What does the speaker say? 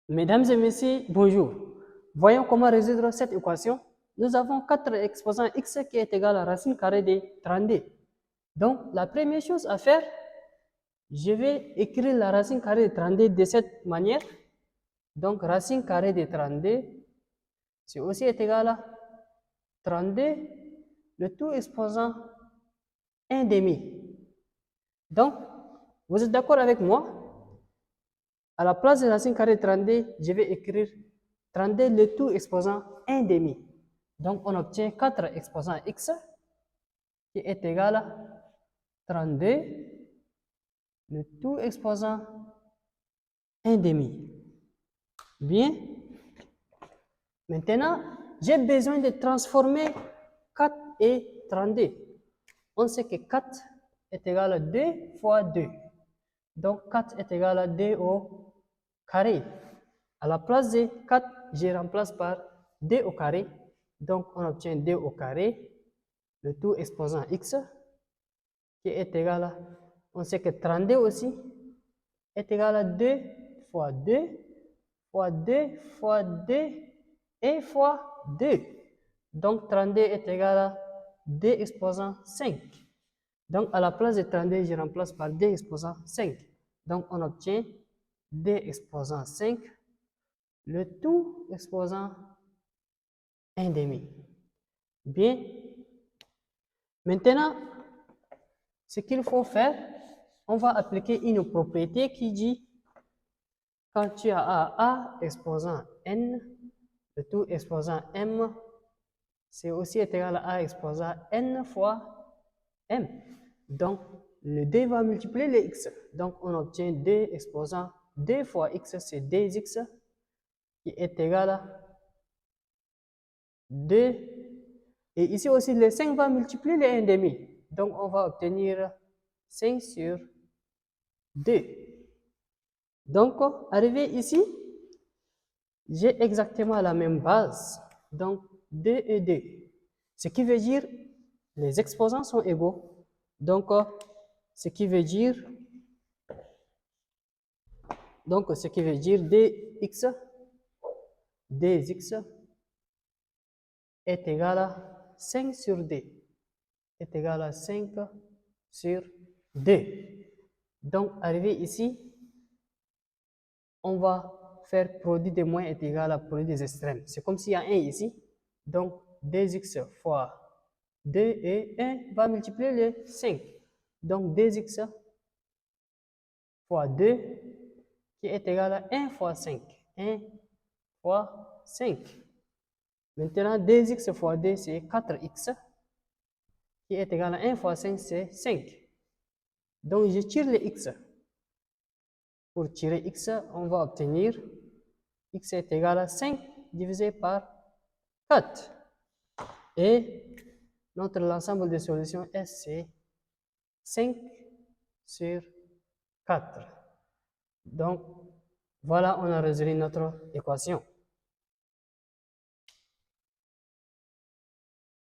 Mesdames et messieurs, bonjour. Voyons comment résoudre cette équation. Nous avons 4 exposants x qui est égal à racine carrée de 32. Donc, la première chose à faire, je vais écrire la racine carrée de 32 de cette manière. Donc, racine carrée de 32, c'est aussi égal à 32, le tout exposant 1 demi. Donc, vous êtes d'accord avec moi? À la place de racine carrée de 32, je vais écrire 32 le tout exposant 1 demi. Donc, on obtient 4 exposants x qui est égal à 32 le tout exposant 1 demi. Bien. Maintenant, j'ai besoin de transformer 4 et 32. On sait que 4 est égal à 2 fois 2. Donc, 4 est égal à 2 au carré. À la place de 4, je remplace par 2 au carré. Donc, on obtient 2 au carré, le tout exposant x, qui est égal à, on sait que 32 aussi est égal à 2 fois 2 fois 2 fois 2 et fois 2. Donc, 32 est égal à 2 exposant 5. Donc, à la place de 32, je remplace par 2 exposant 5. Donc, on obtient 2 exposant 5, le tout exposant 1 demi. Bien. Maintenant, ce qu'il faut faire, on va appliquer une propriété qui dit quand tu as A exposant N, le tout exposant M, c'est aussi égal à A exposant N fois M. Donc, le 2 va multiplier les X. Donc, on obtient 2 exposant 2 fois X, c'est 2X, qui est égal à 2. Et ici aussi, le 5 va multiplier les 1 demi. Donc, on va obtenir 5 sur 2. Donc, arrivé ici, j'ai exactement la même base. Donc, 2 et 2. Ce qui veut dire, les exposants sont égaux. Donc, ce qui veut dire dx est égal à 5 sur 2. Est égal à 5 sur 2. Donc, arrivé ici, on va faire produit des moins est égal à produit des extrêmes. C'est comme s'il y a 1 ici. Donc, 2x fois 2 et 1 va multiplier les 5. Donc, 2x fois 2 qui est égal à 1 fois 5. 1 fois 5. Maintenant, 2x fois 2, c'est 4x qui est égal à 1 fois 5, c'est 5. Donc, je tire les x. Pour tirer x, on va obtenir x est égal à 5 divisé par 4. Et notre ensemble de solutions S, c'est 5 sur 4. Donc, voilà, on a résolu notre équation.